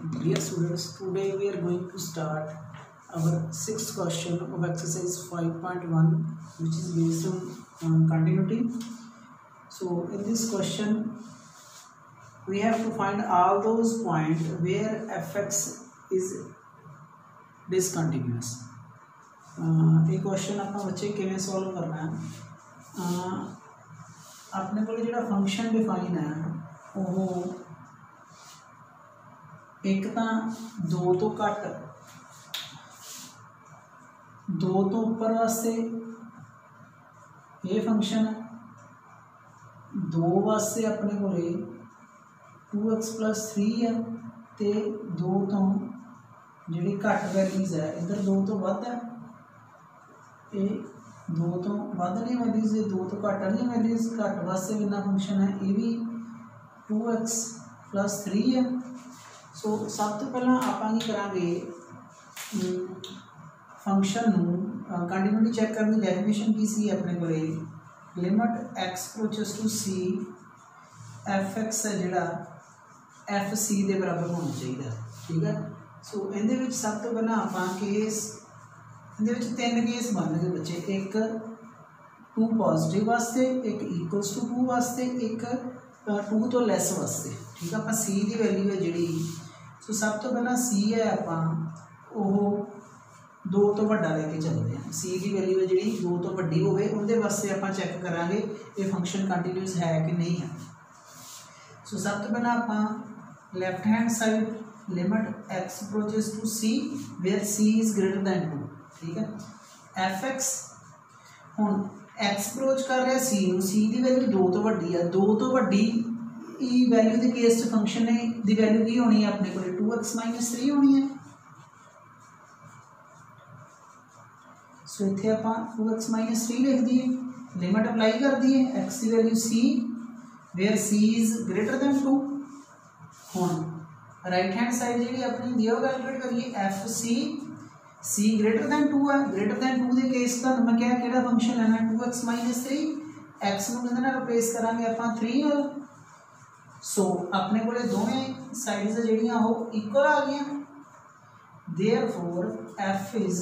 Dear students, today we are going to start our sixth question of exercise 5.1, which is based on continuity. So in this question, we have to find all those points where fx is discontinuous. ये question अपना बच्चे किवें solve करना है, अपने को जो function define है वो एक तो 2 तो घट 2 तो उपर वास्ते ये फंक्शन है, 2 वास्ते अपने को 2x + 3 है, तो 2 तो जी घट वैल्यूज़ है इधर 2 तो वध है, ये 2 तो वध वाली वैल्यूज़, 2 तो घट वाली वैल्यूज़, घट वास्ते कितना फंक्शन है, ये भी 2x + 3 है। सो सब तो पहला आपां की करांगे फंक्शन कंटिन्यूटी चैक करने की डेफिनेशन की सी अपने को limit x approaches to c fx है जिहड़ा fc के बराबर होना चाहिए, ठीक है। सो इहदे विच सब तो पहला आपां केस इहदे विच 3 केस बन गए बच्चे, एक 2 पॉजिटिव वास्ते, एक इक्वल्स टू 2 वास्ते, एक 2 तो लैस वास्ते, ठीक है। आप सी की वैल्यू है जी, सो सब तो पहला सी है आप 2 तो वड्डा लेके चलते हैं, सी की वैल्यू है जी 2 तो वड्डी होवे, उहदे वास्ते आप चैक करांगे ये फंक्शन कंटीन्यूअस है कि नहीं है। सो सब तो पहला आप left hand side limit x approaches to c where c is greater than 2, ठीक है। fx हुण x अप्रोच कर रहा c नूं, c की वैल्यू 2 तो वड्डी है, 2 तो वड्डी वैल्यू के केस फंक्शन है दी वैल्यू की होनी है अपने को 2x - 3 होनी है। सो इत्थे आपां 2x - 3 लिख दिए, लिमिट अप्लाई कर दिए x की value c where c is greater than 2। हुण राइट हैंड साइड जी अपनी दी कैलकुलेट करिए fc c ग्रेटर दैन 2 है, ग्रेटर दैन 2 के केस का मैं क्या केड़ा फंक्शन लेना है 2x - 3, x नूं किहदे नाल रिप्लेस करांगे आपां 3 नाल। सो अपने को दोवें साइड्स जिहड़ियां वो इक्वल आ गई, therefore f is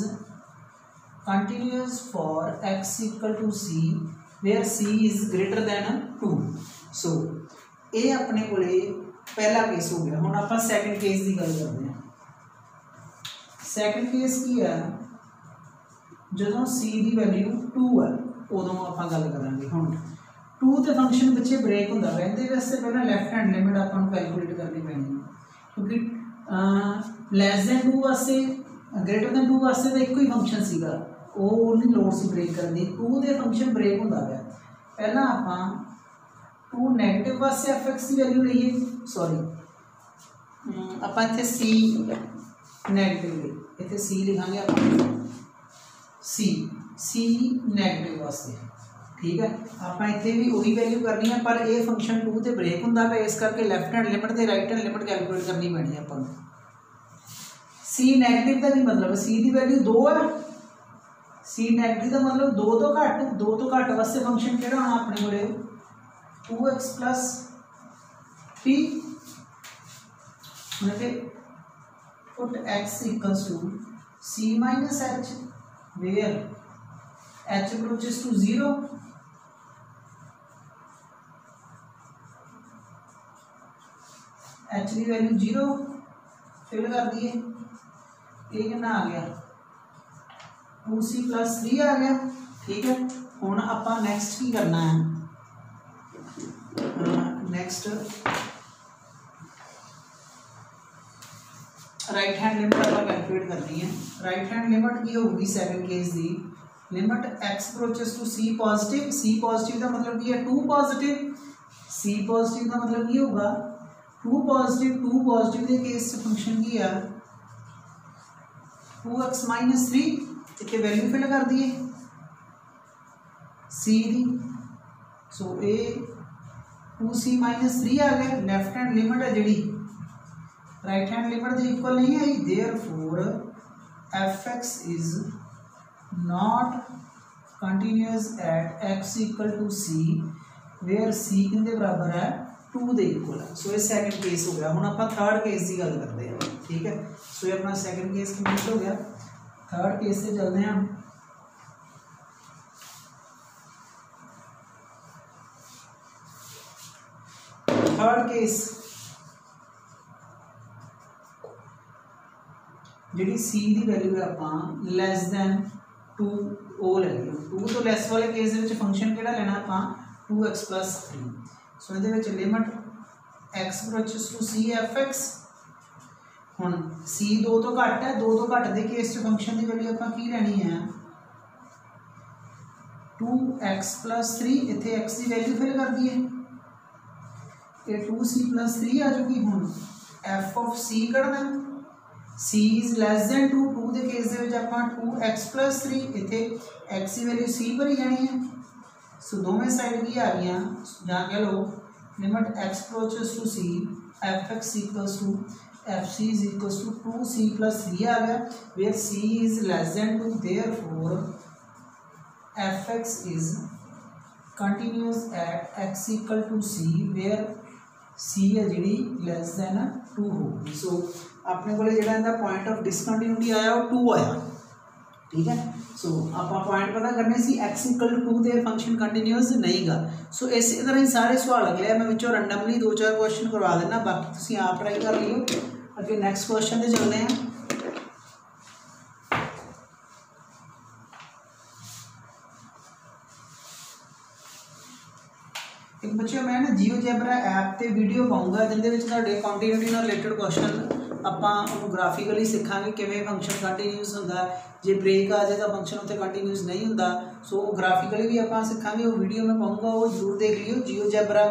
continuous for x = c where c is greater than 2। So ये अपने को पहला केस हो गया। हुण आपां सैकेंड केस की गल करते हैं। सैकेंड केस की है जदों c की वैल्यू 2 है उदों आपां गल करांगे। हुण 2 तो फंक्शन बच्चे ब्रेक होंदा है, इहदे वास्ते पहला लैफ्ट हैंड लिमिट आपां नूं कैलकुलेट करनी पैनी है, क्योंकि लैस दैन 2 वास्ते ग्रेटर दैन 2 वास्ते तो एक ही फंक्शन सीगा, वो नहीं लोड़ सी ब्रेक करनी, 2 के फंक्शन ब्रेक होंदा है। पहला आपां 2 नैगेटिव वास्ते fx की वैल्यू लईए, सॉरी आपां इत्थे c नैगेटिव इत्थे c लिखांगे आपां c नैगेटिव वास्ते, ठीक है। आप इतने भी वही वैल्यू करनी है, पर यह फंक्शन 2 से ब्रेक होंदा है, इस करके लैफ्ट हैंड लिमिट ते राइट हैंड लिमिट कैलकुलेट करनी पैनी है अपन। सी नैगेटिव का भी मतलब सी की वैल्यू 2 है, सी नैगेटिव का मतलब 2 तो घट वास्ते फंक्शन केड़ा होना अपने को 2x + 3 मतलब put x = c - h where h approaches to 0, h की वैल्यू 0 फिल कर दिए, ये कितना आ गया 2c + 3 आ गया, ठीक है। हुण आपां नैक्सट की करना है, नैक्सट राइट हैंड लिमिट आपां कैलकुलेट करनी है। राइट हैंड लिमिट की होगी सैकेंड केस की limit x approaches to c positive, c positive का मतलब की है 2 पॉजिटिव, c पॉजिटिव का मतलब ये होगा 2 पॉजिटिव के केस से फंक्शन की है 2x - 3, इतने वैल्यू फिल कर दिए c की। सो ये 2c - 3 आ गया, लैफ्ट हैंड लिमिट है जी राइट हैंड लिमिट के इक्वल नहीं है, therefore fx is not continuous at x = c where c कितने बराबर है 2 ਦੇ इक्वल है। सो ये सैकेंड केस हो गया। हुण आपां थर्ड केस की गल करते हैं, ठीक है। सो ये अपना सैकेंड केस कंप्लीट हो गया। थर्ड केस से चलते हैं। थर्ड केस जी सी की वैल्यू है आप लैस दैन 2 ओ ले लो। 2 तो लैस वाले केस फंक्शन किहड़ा लेना आप 2x + 3। सो ये limit x approaches to c f x. हुण सी 2 तो घट है, 2 तो घट के केस फंक्शन की वैल्यू आप लैनी है 2x + 3। इत्थे x की वैल्यू फिल कर दी है, ये 2c + 3 आ जाएगी। हुण एफ ऑफ सी कढ़ना, सी इज़ लैस दैन 2। 2 के केस आप 2x + 3, इतने x की वैल्यू सी पर ही जानी है। सो दोवें साइड की आ गई, या कह लो limit x approaches to c f x equals to f c is equals to 2c + 3 आ गया, where c is less than 2। Therefore f x is continuous at x = c, where c है जी lace than 2 होगी। सो अपने को जो point of discontinuity आया वो 2 आया, ठीक है। सो आप पॉइंट पता करने से x = 2 दे फंक्शन कंटिन्यूअस नहीं गा। सो इस तरह ही सारे सवाल अगले मैं विचों रैंडमली 2-4 क्वेश्चन करवा देना, बाकी तुसीं आप ट्राई कर लियो। अगे नैक्सट क्वेश्चन से चलते हैं। एक बच्चों मैं ना जियोजेब्रा ऐप ते वीडियो पाऊँगा जिंदे विच तुहाडे कंटिन्यूटी नाल रिलेटेड क्वेश्चन ਆਪਾਂ ਉਹਨੂੰ ਗ੍ਰਾਫਿਕਲੀ ਸਿੱਖਾਂਗੇ ਕਿਵੇਂ ਫੰਕਸ਼ਨ ਕੰਟੀਨਿਊਸ ਹੁੰਦਾ। ਜੇ ਬ੍ਰੇਕ ਆ ਜਾਏ ਤਾਂ ਫੰਕਸ਼ਨ ਉੱਤੇ ਕੰਟੀਨਿਊਸ ਨਹੀਂ ਹੁੰਦਾ। ਸੋ ਉਹ ਗ੍ਰਾਫਿਕਲੀ ਵੀ ਆਪਾਂ ਸਿੱਖਾਂਗੇ। ਉਹ ਵੀਡੀਓ ਮੈਂ ਪਾਊਂਗਾ, ਉਹ ਜ਼ਰੂਰ ਦੇਖ ਲਿਓ। ਜਿਓਜੈਬਰਾ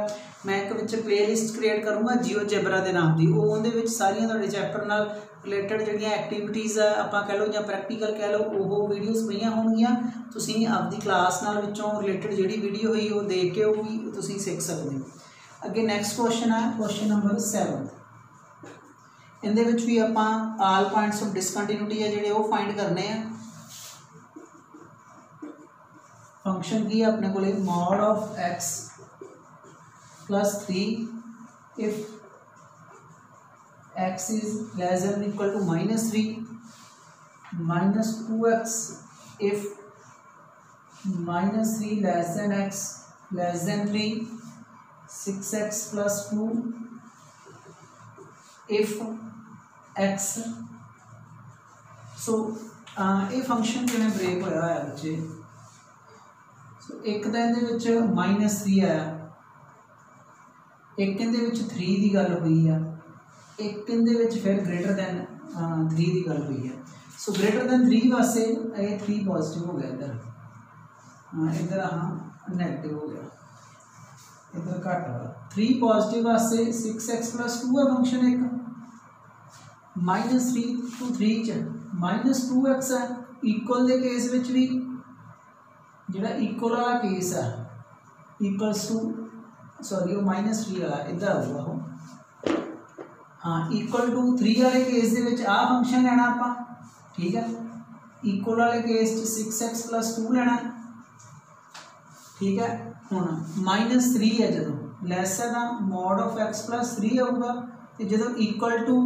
ਮੈਂ ਇੱਕ ਵਿੱਚ ਪਲੇਲਿਸਟ ਕ੍ਰੀਏਟ ਕਰੂੰਗਾ ਜਿਓਜੈਬਰਾ ਦੇ ਨਾਮ ਦੀ। ਉਹ ਉਹਦੇ ਵਿੱਚ ਸਾਰੀਆਂ ਤੁਹਾਡੇ ਚੈਪਟਰ ਨਾਲ ਰਿਲੇਟਡ ਜਿਹੜੀਆਂ ਐਕਟੀਵਿਟੀਜ਼ ਆ ਆਪਾਂ ਕਹਿ ਲਓ ਜਾਂ ਪ੍ਰੈਕਟੀਕਲ ਕਹਿ ਲਓ, ਉਹ ਵੀਡੀਓਜ਼ ਪਈਆਂ ਹੋਣਗੀਆਂ। ਤੁਸੀਂ ਆਪਦੀ ਕਲਾਸ ਨਾਲ ਵਿੱਚੋਂ ਰਿਲੇਟਡ ਜਿਹੜੀ ਵੀਡੀਓ ਹੋਈ ਉਹ ਦੇਖ ਕੇ ਉਹ ਵੀ ਤੁਸੀਂ ਸਿੱਖ ਸਕਦੇ ਹੋ। ਅੱਗੇ ਨੈਕਸਟ ਕੁਐਸਚਨ ਹੈ ਕੁਐਸਚਨ नंबर 7। इहदे विच भी आपां आल पॉइंट्स ऑफ डिसकंटिन्यूटी है जिहड़े वो फाइंड करने हैं। फंक्शन की अपने को mod of x + 3 if x is less than equal to -3, -2x if -3 less than x less than 3, 6x + 2 if x। So ये फंक्शन किवें ब्रेक होया है बच्चे। सो एक तो ये -3 आया, एक इहदे विच 3 की गल हुई है, एक इहदे फिर ग्रेटर दैन 3 की गल हुई है। सो ग्रेटर दैन 3 वास्ते ये 3 पॉजिटिव हो गया, इधर इधर हाँ नैगेटिव हो गया, इधर घट वाला 3 पॉजिटिव वास्ते 6x + 2 है फंक्शन एक। -3 to 3 -2x है। इक्वल के केस विच भी जिहड़ा इक्वल वाला केस है इक्वल्स टू सॉरी वो -3 वाला इधर आऊगा वो हाँ इक्वल टू 3 वाले केस दे विच आ फंक्शन लेना आपां, ठीक है। इक्वल वाले केस 6x + 2 लेना, ठीक है। हुण -3 है जदों लैस है तां मॉड ऑफ x + 3 आऊगा, ते जदों इक्वल टू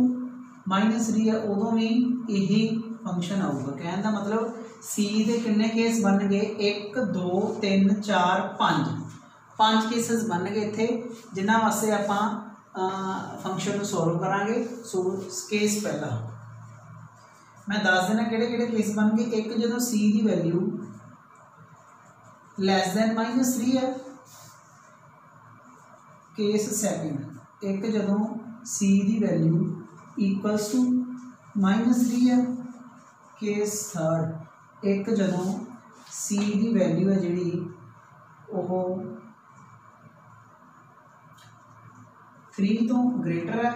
-3 है उदों भी यही फंक्शन आऊगा। कहने का मतलब सी के किन्ने केस बन गए 1 2 3 4 5 केसेस बन गए इत्थे, जिन्हां वास्ते आपां फंक्शन को सॉल्व करांगे। सो केस पहला मैं दस देना किहड़े केस बन गए। एक जदों सी की वैल्यू लैस दैन -3 है, केस सैकेंड एक जदों सी की वैल्यू इक्वल्स टू -3 है, केस थर्ड एक जदों सी की वैल्यू है जी वो 3 तो ग्रेटर है,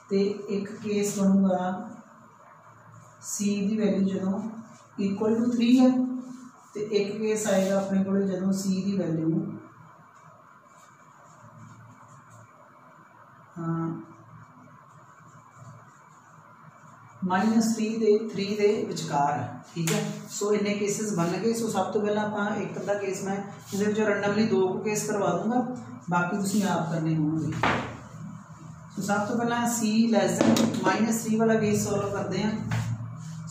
तो एक केस बनूगा सी की वैल्यू जदों इक्वल टू 3 है, तो एक केस आएगा अपने को जदों सी की वैल्यू -3 ਤੇ 3 ਦੇ ਵਿਚਕਾਰ ਹੈ। ठीक है, सो इन्ने केसिस बन गए। सो सब तो पहला आप एक अद्धा केस मैं ये रैंडमली 2 केस करवा दूंगा, बाकी तुम आप करने होंगे। सो सब तो पहला C लैस दैन -3 वाला केस सॉल्व करते हैं।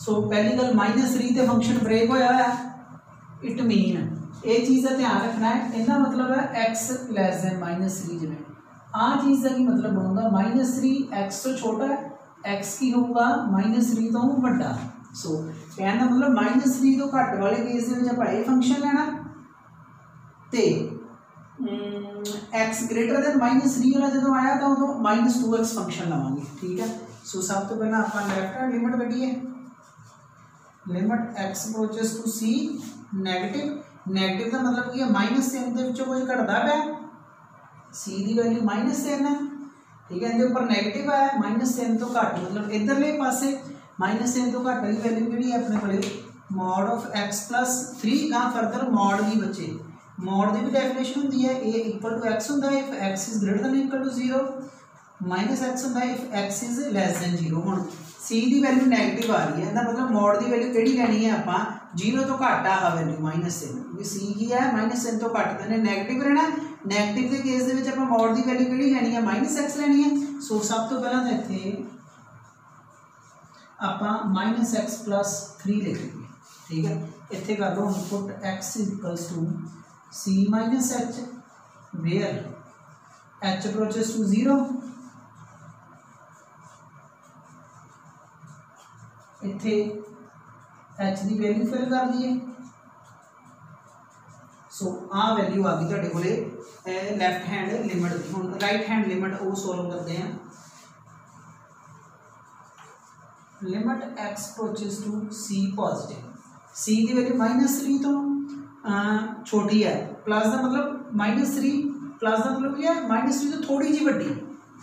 सो पहली गल -3 ते फंक्शन ब्रेक होया है, इट मीन ये चीज़ का ध्यान रखना है, इनका मतलब है x लैस दैन -3। जिमें आ चीज़ का की मतलब बनूगा -3 x तो छोटा है, x की होगा -3 तो बड़ा। सो कहने का मतलब -3 तो घट वाले केस आप ये फंक्शन लेना तो x ग्रेटर दैन -3 वाला जो आया था उदों -2x फंक्शन लवांगे। ठीक है, सो सब तो पहला आप लैफ्ट हैंड लिमिट कढ़िए, limit x approaches to c negative. Negative का मतलब की -3 के विचों कोई घटता पे, c की वैल्यू -3 है। ठीक है, इहदे उपर नैगेटिव आया -3 तो घट, मतलब इधरले पासे -3 तो घट वाली वैल्यू कि अपने को मॉड ऑफ x प्लस 3 का फर्दर मॉड भी बचे। मॉड की भी डेफिनेशन होती है a इक्वल टू x होंगे if x is greater than equal to 0, -x होंगे if x is less than 0। हुण c की वैल्यू नैगेटिव आ रही है, इसका मतलब मॉड की वैल्यू किहड़ी लैनी है आप 0 तो घट आ वैल्यू -3, क्योंकि c की है -3 तो घट तो इन्हें नैगेटिव रहना। नैगेटिव के केस के आप मॉड की वैल्यू किहड़ी लैनी है -x लैनी है। सो सब तो पहला तो इत्थे आप -x प्लस 3 लिखेंगे। ठीक है, इत्थे कर लो put x equals to c minus h where h approaches to 0। इत्थे h की वैल्यू फिल कर दिए। सो आ वैल्यू आ गई तुहाडे कोले लैफ्ट हैंड लिमिट की। हुण राइट हैंड लिमिट वो सोल्व करते हैं। Limit x approaches to c positive, c की वैल्यू -3 तो छोटी है, प्लस का मतलब -3 प्लस का मतलब क्या है -3 तो थोड़ी जी वड्डी।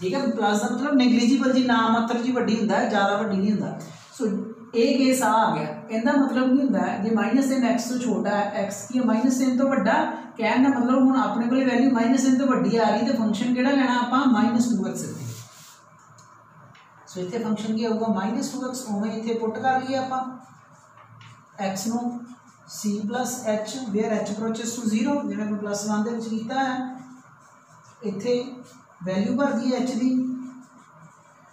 ठीक है, प्लस का मतलब नेगलीजिबल जी ना मात्र जी वड्डी हुंदा है, ज़्यादा वड्डी नहीं हुंदा। सो ये केस आ गया, इनका मतलब नहीं होंदा जो -3 x तो छोटा है, x की -3 तो वड्डा, कहने का मतलब हुण अपने को वैल्यू -3 तो वड्डी आ रही तो फंक्शन किहड़ा लेना आपां -2x। सो इत्थे फंक्शन की होगा -2x, उवें इत्थे पुट कर लिए आप x नूं c plus h where h approaches to 0, जिवें +1 दे विच कीता है, इत्थे वैल्यू भर दी h की।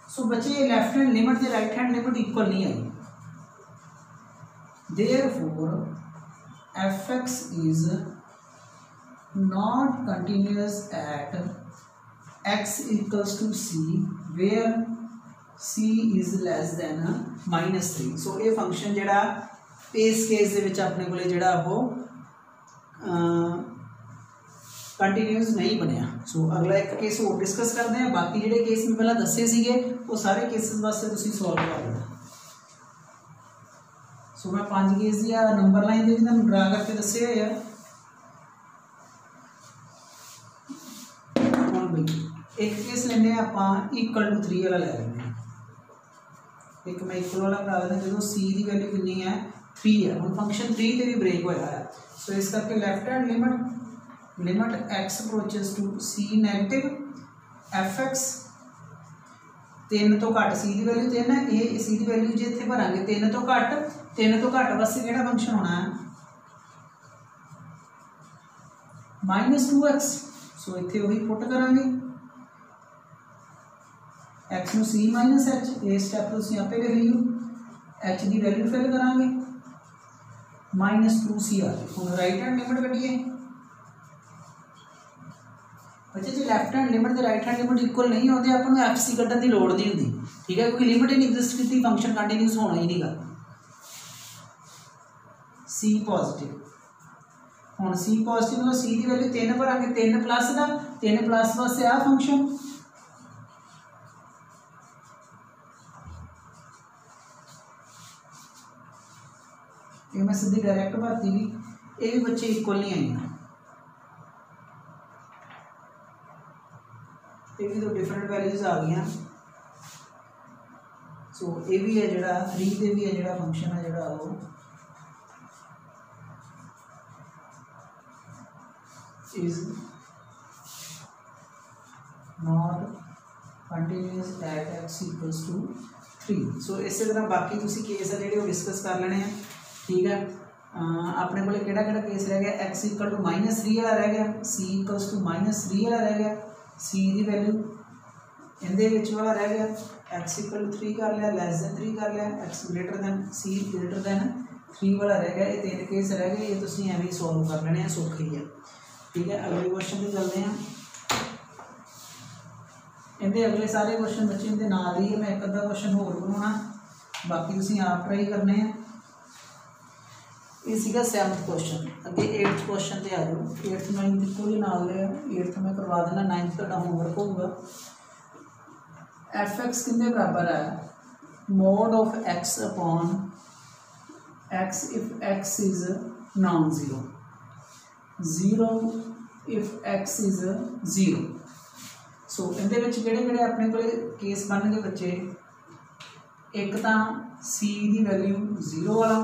सो बचे लैफ्ट हैंड लिमिट ते राइट हैंड लिमिट इक्वल नहीं आई, therefore fx is not continuous at x equals to c where c is less than -3। So ये फंक्शन जिहड़ा इस केस दे विच अपने कोले जिहड़ा वो कंटिन्यूअस नहीं बनया। सो अगला एक केस और डिस्कस करते हैं, बाकी जिहड़े केस मैं पहला दसे सीगे वो सारे केसेस वास्ते तुसीं सॉल्व कर लेना। सो मैं 5 केस दी नंबर लाइन दे विच तुहानूं ड्रा करके दसे होए आ। हुण बई एक केस लैने आपां इक्वल टू 3 वाला लै लैंदे हां। एक मैं इक्वल वाला करा लेना, जो c की वैल्यू कितनी है 3 है। हम फंक्शन 3 से भी ब्रेक होया है। सो इस करके left hand limit x approaches to c negative fx 3 तो घट c की वैल्यू 3 है, ये c की वैल्यू जो इतने भरांगे 3 तो घट वास्ते किहड़ा फंक्शन होना है -2x। सो इत्थे वही पुट करांगे x नूं c माइनस h, ये स्टैप तुसीं आपे लिख लियो, h की वैल्यू फिल करांगे -2c आ गई। हुण राइट हैंड लिमिट कढ़िए। बच्चे जी लैफ्ट हैंड लिमिट ते राइट हैंड लिमिट इक्वल नहीं होते, आपको एफ सी कढ़न की लोड़ नहीं होती। ठीक है, क्योंकि लिमिट ही नहीं एग्जिस्ट की, फंक्शन कंटिन्यूस होना ही नहीं गा। सी पॉजिटिव, हुण सी पॉजिटिव मतलब सी की वैल्यू 3 भरांगे, 3 प्लस का 3 प्लस वास्ते आ फंक्शन ये मैं सीधी डायरैक्ट भरती भी, ये भी बच्चे इक्वल नहीं आई, ये भी तो डिफरेंट वैल्यूज आ गई। सो ये भी है जोड़ा 3 से भी है जोड़ा फंक्शन है जोड़ा वो is not continuous at x equals to 3। So इस तरह बाकी तुसी केस है जिहड़े डिस्कस कर लेने हैं। ठीक है, अपने को केड़ा केस रह गया, x इक्वल टू -3 वाला रह गया, c इक्वल्स टू -3 वाला रह गया, c की वैल्यू इहदे विच वाला रह गया, x इक्वल टू 3 कर लिया, लैस दैन 3 कर लिया, x greater than c greater then 3 वाला रह गया। ये 3 केस रह गए, ये तुसीं एवें सॉल्व कर लेने हैं, सौखे ही है। ठीक है, अगले क्वेश्चन पे चलते हैं। इहदे अगले सारे क्वेश्चन बच्चे इहदे नाल ही है, मैं एक अद्धा क्वेश्चन होर बनाउणा, बाकी तुसीं आप ट्राई करने हैं। ये सीगा 7th क्वेश्चन। अगे 8th क्वेश्चन पे आ जाओ। 8th 9th को भी नाल ले, 8th मैं करवा देना, 9th का होमवर्क होगा। एफ एक्स कितने बराबर है, mod of x upon x if x is non zero, zero if x is zero. So इहदे विच किहड़े अपने को केस बन गए बच्चे, एक तो सी की वैल्यू 0 वाला,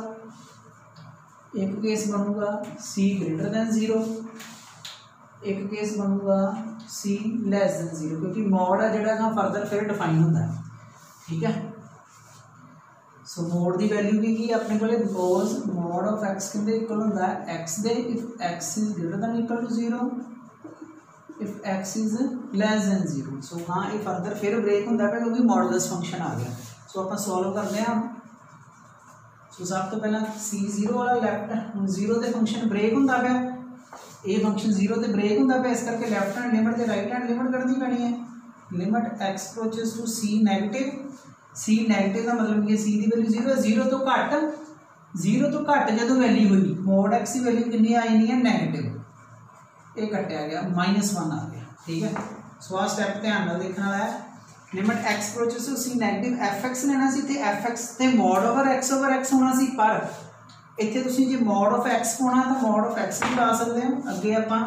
एक केस बनूगा c ग्रेटर दैन 0, एक केस बनूगा c लैस दैन 0, क्योंकि मोड है जिहड़ा फर्दर फिर डिफाइन होता है। ठीक है, सो मोड की वैल्यू की अपने को, बिकॉज मोड ऑफ एक्स किंदे इक्वल होंदा है एक्स दे, if x is greater than equal to 0, if x is less than 0। So हाँ, ये फर्दर फिर ब्रेक होंदा है क्योंकि मॉडुलस फंक्शन आ गया। सो आप सॉल्व करते हैं। सो सब तो पहला सी 0 वाला लैफ्ट 0 के फंक्शन ब्रेक होंदा पे, ये फंक्शन 0 ते ब्रेक होंदा पे, इस करके लैफ्ट हैंड लिमिट ते राइट हैंड लिमिट करनी पैनी है। Limit x approaches to c negative, c negative का मतलब ये सी की वैल्यू 0 है, 0 तो घट जो वैल्यू हुई, मोड एक्स की वैल्यू कितनी आई नहीं है, नेगेटिव, ये कटिया गया -1 आ गया। ठीक है, सो आ स्टैप ध्यान नाल देखने वाला है। Limit x approaches to c negative, f x लेना सी ते एफ एक्स ते मॉड ओवर एक्स होना सी, पर इत्थे तुसीं जे मॉड ऑफ एक्स पाना तो मॉड ऑफ एक्स भी ला सकते हो। अगे आपां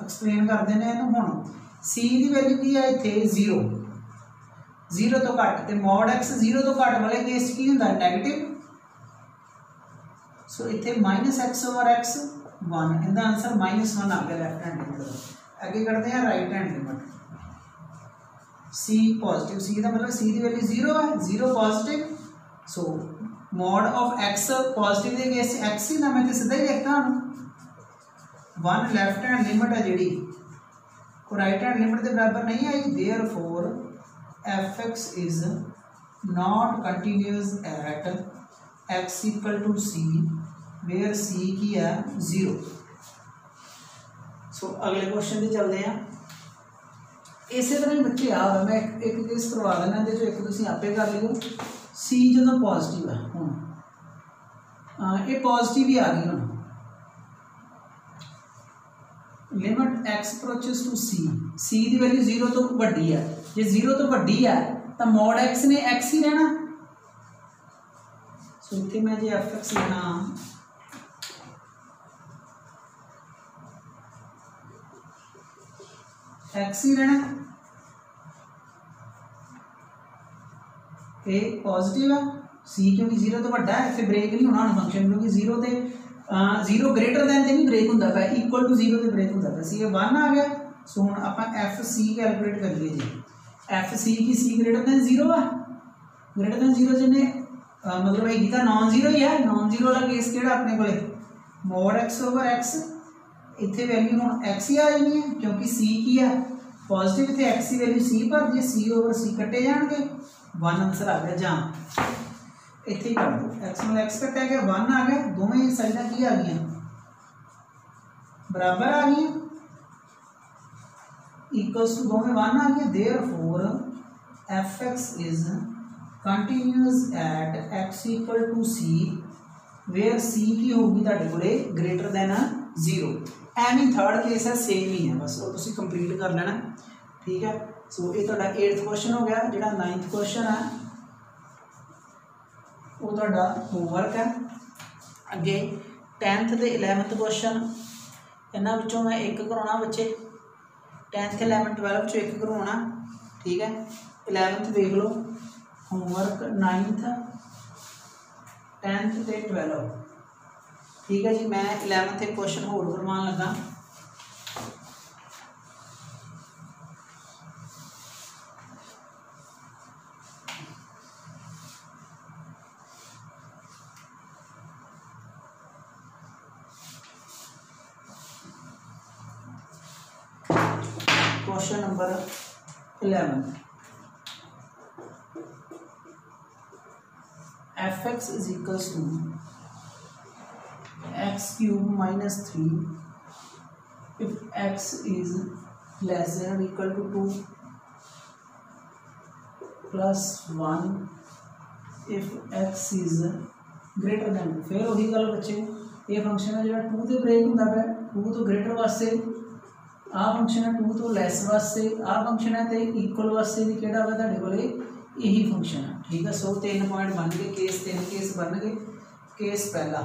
एक्सप्लेन कर देने हैं। हुण सी की वैल्यू की है इत्थे 0 तो घट, ते मॉड एक्स 0 तो घट वाले केस की हुंदा नेगेटिव। सो इत्थे -x/x 1, इहदा आंसर -1 आ गया लैफ्ट हैंड लिमिट का। अगे करते हैं राइट हैंड लिमिट, सी पॉजिटिव, सी का मतलब सी की वैल्यू 0 है, 0 positive. So mod of x positive के केस एक्स ही ना, मैं तो सीधा ही लिखता हूँ 1 लैफ्ट हैंड लिमिट है जी, वो राइट हैंड लिमिट के बराबर नहीं आई। Therefore f x is not continuous at x equal to c, where c की है 0। सो अगले क्वेश्चन पे चलते हैं। इसे तरह बच्चे आ मैं एक केस करवा देना, जो एक तुम आपे कर लियो। सी जो पॉजिटिव है, हूँ ये पॉजिटिव ही आ गई हूँ। लिमिट एक्स अप्रोचेस टू सी की वैल्यू 0 तो वड्डी है, जे 0 तो वड्डी है तो मॉड एक्स ने एक्स ही रहना। सो इतने मैं जो एफ एक्स लेना, एक्स ही रहना, ए पॉजिटिव है, सी क्योंकि 0 तो वड्डा है, फिर ब्रेक नहीं होना फंक्शन, क्योंकि 0 ते 0 ग्रेटर दैन नहीं ब्रेक होंदा पे, इक्वल टू 0 ते ब्रेक होंदा पे। सी 1 आ गया। सो हुण आपां एफ सी कैलकुलेट करिए जी। एफ सी की सी ग्रेटर दैन 0 है, ग्रेटर दैन 0 जिन्हें मतलब है तो नॉन जीरो ही है। नॉन जीरो वाला केस केड़ा अपने को, मॉड एक्स ओवर एक्स, इतने वैल्यू हम एक्स ही आ जानी है क्योंकि सी की है पॉजिटिव, इतने एक्स की वैल्यू सी भर दी, सी ओवर सी कटे जाएंगे, 1 आंसर आ गया। जां इतने ही कर दो, एक्स में एक्स कटा गया, 1 आ गया, दोवें साइडा की आ गई बराबर आ गई, इक्वल्स टू दोवें 1 आ गया। Therefore f x is continuous at x equal to c, where c की होगी तुहाडे कोले ग्रेटर दैन 0। एवं थर्ड केस है, सेम ही है, बस वो तुसीं कंप्लीट कर लेना। ठीक है, सो ये तुहाडा 8th क्वेश्चन हो गया। जिहड़ा 9th क्वेश्चन है वो तुहाडा होमवर्क है। अगे 10th ते 11th क्वेश्चन, इन्हां विचों मैं एक करवाना बच्चे, 10th 11th 12 चो एक करवाना। ठीक है, 11th देख लो होमवर्क, 9th 10th ते 12। ठीक है जी, मैं 11th एक क्वेश्चन होर करवान लगा। Question number 11 fx is equals to x cube minus 3 if x is less than or equal to 2 plus 1 if x is greater than 2। फिर वही गल बच्चे ये फंक्शन है जो 2 से ब्रेक होंदा है 2 तो ग्रेटर वास्ते आ फंक्शन है 2 तो लैस वास्ते आ फंक्शन है तो इक्वल वास्ते भी केड़ा होगा तुहाडे कोले यही फंक्शन है। ठीक है। सो 3 पॉइंट बन गए केस 3 केस बन गए। केस पहला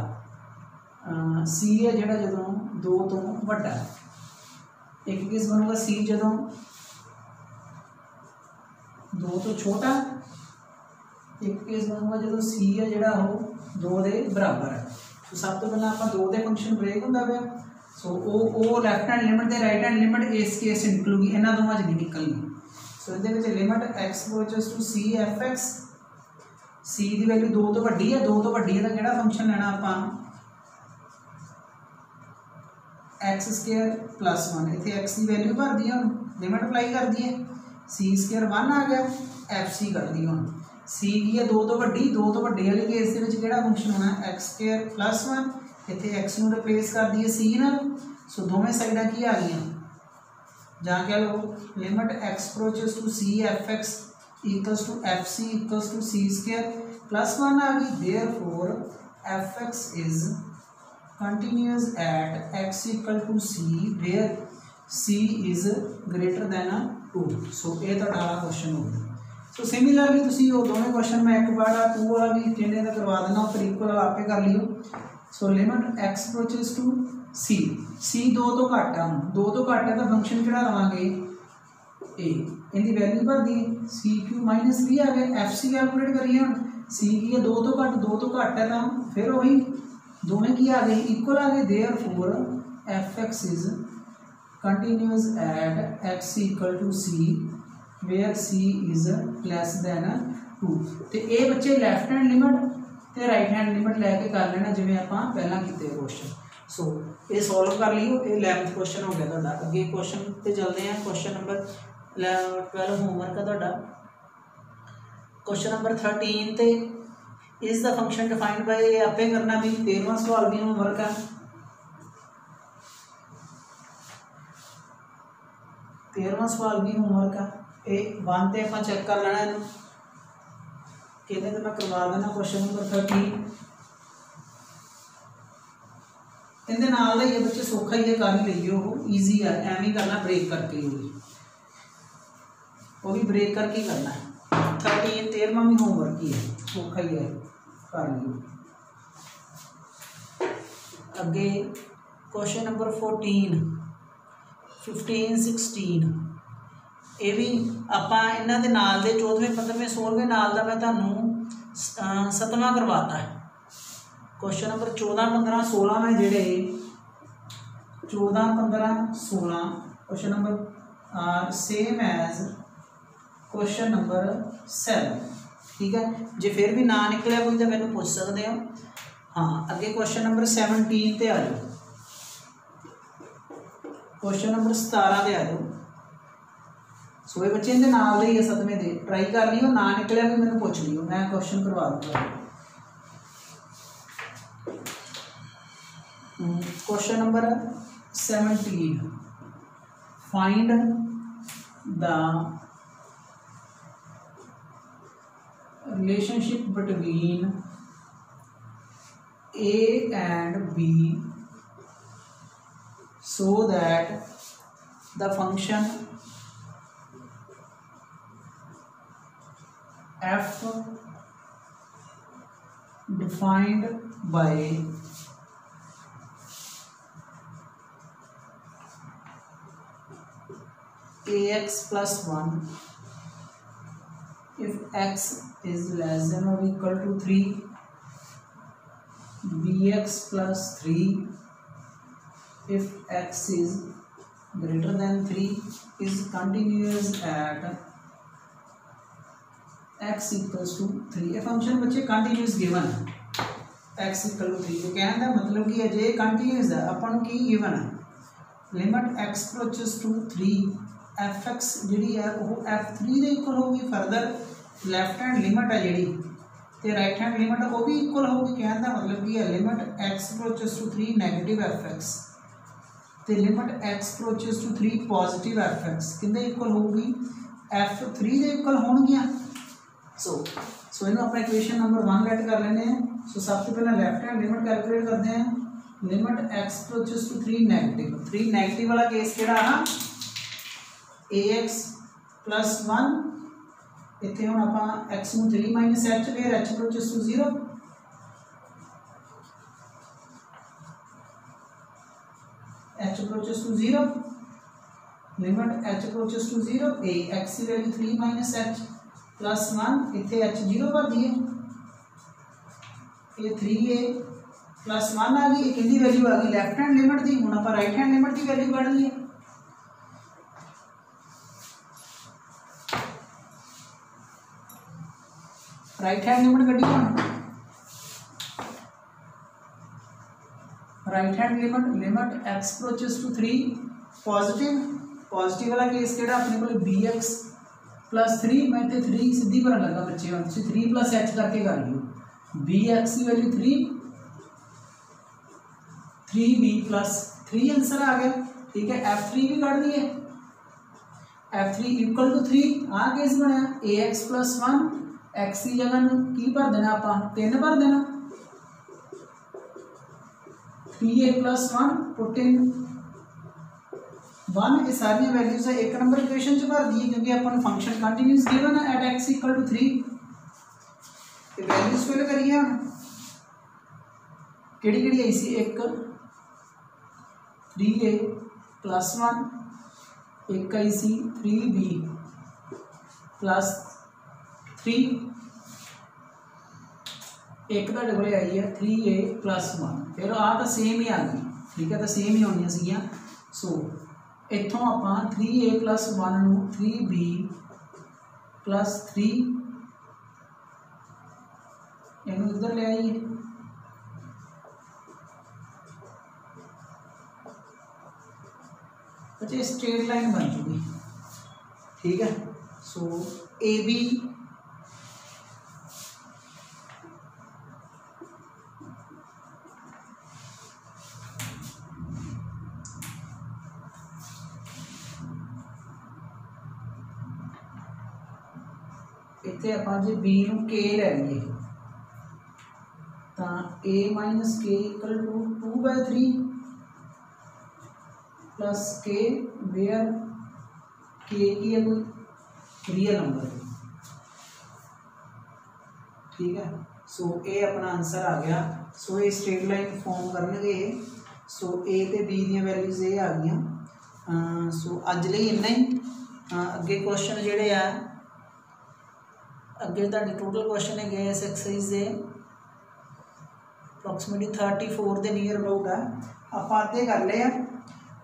सी है जिहड़ा जदों 2 तो वड्डा है। एक केस बनूगा सी जदों 2 तो छोटा। एक केस बनूगा जदों सी है जिहड़ा वो 2 के बराबर है। तो सब तो पहले आप 2 के फंक्शन ब्रेक होंदा पिया। सो वो लैफ्ट हैंड लिमिट ते राइट हैंड लिमिट इस केस निकलूगी इन्हां दोवां च नहीं निकलनी। सो इहदे विच limit x approaches to c fx सी की वैल्यू 2 तो वड्डी है 2 तो वड्डी है तो किहड़ा फंक्शन लेना आपां x स्क्वायर प्लस 1 इत्थे x की वैल्यू भर दी हुण लिमिट अप्लाई कर दी है सी स्क्वायर 1 आ गया एफ सी कर दी हुण सी की है 2 तो वड्डी वाली केस दे विच किहड़ा फंक्शन होना x स्क्वायर प्लस 1 इत्थे x नूं रिप्लेस कर दी है सी नाल। सो दोवें साइडां की आ गईयां जां कह लो limit x approaches to c fx equals to fc equals to c square plus 1 आ गई। Therefore fx is continuous at x equal to c where c is greater than 2। So ये तुहाडा क्वेश्चन हो गया। सो सिमिलरली तुसीं वो दोनों question मैं एक बार 2 वाला भी कहने का करवा देना फिर इक्वल वाला आपे कर लियो। So limit x approaches to c 2 तो घट है 2 तो घट है तो फंक्शन किहड़ा लवांगे ए इनकी वैल्यू भर दी सी क्यू माइनस 3 आ गया एफ सी कैलकुलेट करिए हम सी की है 2 तो घट है तो फिर वही दोवें की आ गई इक्वल आ गए। Therefore f x is continuous at x equal to c where c is less than 2। तो ये बच्चे लैफ्ट हैंड लिमिट तो राइट हैंड लिमिट लैके कर लेना जिवें आपां पहलां कीते क्वेश्चन। सो ये सॉल्व कर लियो ये 11th क्वेश्चन हो गया तुहाडा। अगे क्वेश्चन ते चलते हैं क्वेश्चन नंबर 12 होमवर्क है तुहाडा। क्वेश्चन नंबर 13 ते is the function defined by ये आपे करना भी 13वां सवाल भी होमवर्क है 13वां सवाल भी होमवर्क है। ये 1 ते आपां चेक कर लेना इहनूं कहते तो मैं करवा देना क्वेश्चन नंबर 13 इहदे नाल दा ही बच्चे सौखा ही है कर ही लईओ ईजी है एवें ही करना ब्रेक करके वो भी ब्रेक करके करना है। 13वां भी होमवर्क ही है सौखा ही है कर लियो। अगे क्वेश्चन नंबर 14 15 16 ये भी आपां इन्हां दे नाल दे 14वें 15वें 16वें नाल दा मैं तुहानूं 7वां करवाता है। क्वेश्चन नंबर 14 15 16 में जेडे 14 15 16 question number same as question number 7। ठीक है जे फिर भी ना निकलिया कोई तो मैनू पूछ सकते हो। हाँ अगे क्वेश्चन नंबर 17 ते आ जाओ क्वेश्चन नंबर 17 ते आ जाओ। सो ये बच्चे इहदे नाल दे ही 7वें दे ट्राई कर लियो ना निकलिया भी मैनू पूछ लियो मैं क्वेश्चन करवा दूँगा। Question number 17 find the relationship between A and B so that the function f defined by ax plus 1 if x is less than or equal to 3 bx plus 3 if x is greater than 3 is continuous at x equals to 3। ये function बच्चे continuous given है x equal to 3 जो कहने का मतलब कि जे continuous है अपन की गिवन है limit x approaches to 3 f x जी है वो F3 के इक्वल होगी। फरदर लैफ्ट हैंड लिमिट है जी तो राइट हैंड लिमिट वो भी इक्वल होगी। कहने का मतलब की है limit x approaches to 3 negative f x तो limit x approaches to 3 positive f x किंदे इक्वल होगी F3 के इक्वल होणगियां। सो इन्हों अपना इक्वेशन नंबर 1 लेट कर लेने हैं। सो सबसे पहले लैफ्ट हैंड लिमिट कैलकुलेट करते हैं। Limit x approaches to 3 negative 3 negative वाला केस किहड़ा है ax प्लस 1 इत्थे हुण आपां x नूं 3 माइनस h फिर h approaches to 0 h approaches to 0 limit h approaches to 0 a x की वैल्यू 3 माइनस h प्लस 1 इत्थे h 0 कर दिए ये 3a प्लस 1 आ गई। कितनी वैल्यू आ गई लैफ्ट हैंड लिमिट की। हुण आपां राइट हैंड लिमिट की वैल्यू कढ लईए। राइट हैंड लिमिट कढ़ी हम right hand limit x approaches to 3 positive वाला केस केड़ा अपने को bx प्लस 3 मैं इतने 3 सीधी भरन लगा बच्चे 3 प्लस h करके कर लियो bx की वैल्यू 3b प्लस 3 आंसर आ गया। ठीक है F3 भी कर दिए F3 इक्वल टू 3 आ केस बनया ax प्लस 1 x की जगह की भर देना आप 3 भर देना 3a प्लस 1 पुट इन 1 ये सारी वैल्यूज है 1 नंबर इक्वेशन च भर दी क्योंकि अपन फंक्शन कंटिन्यूअस गिवन है एट x इक्वल टू 3 ये वैल्यूज फिल करिए हम केड़ी केड़ी आई सी एक 3a प्लस 1 एक आई सी 3b प्लस 3 एक तो डबल आई है 3a प्लस 1 फिर आ तो सेम ही आ गई। ठीक है तो सेम ही होनी सीगियां। सो इतों आप 3a प्लस 1 नूं 3b प्लस 3 इनू इधर ले आइए अच्छा स्ट्रेट लाइन बन चुकी। ठीक है सो ए बी इतने आप जो बी नूं के लै लीए तो a माइनस के इक्वल टू 2/3 प्लस के वेयर के की है कोई रियल नंबर। ठीक है सो ए अपना आंसर आ गया। सो ये स्ट्रेट लाइन फॉर्म करनगे। सो ए ते बी दी वैल्यूज ये आ गई। सो अज लई इन्ना ही। अगे क्वेश्चन जिहड़े आ अगे तुहाडे टोटल क्वेश्चन है इस एक्सरसाइज के अप्रोक्सीमेटली 34 के नीयर अबाउट है आप अद्धे कर ले।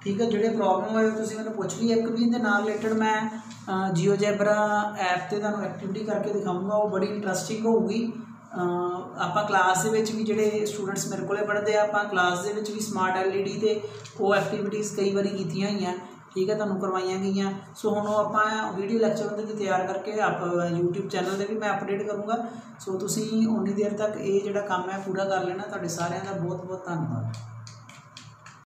ठीक है जोड़े प्रॉब्लम होए तुसीं मैनूं पुछ ली। एक भी इहदे नाल रिलेटेड मैं जियोजेब्रा ऐप ते तुहानूं एक्टिविटी करके दिखाऊंगा वो बड़ी इंटरस्टिंग होगी। आप क्लास दे विच भी जिहड़े स्टूडेंट्स मेरे को पढ़ते हैं आप क्लास दे विच भी स्मार्ट LED ते वो एक्टिविटीज़ कई बार कीतियां होईयां। ठीक है तुहानूं करवाइयां गईयां। सो हुण आप वीडियो लैक्चर उहदे ते तैयार करके आप यूट्यूब चैनल पर भी मैं अपडेट करूँगा। सो तुसीं उन्नी देर तक ये जिहड़ा काम है पूरा कर लेना। तुहाडे सारिआं दा बहुत बहुत धन्नवाद।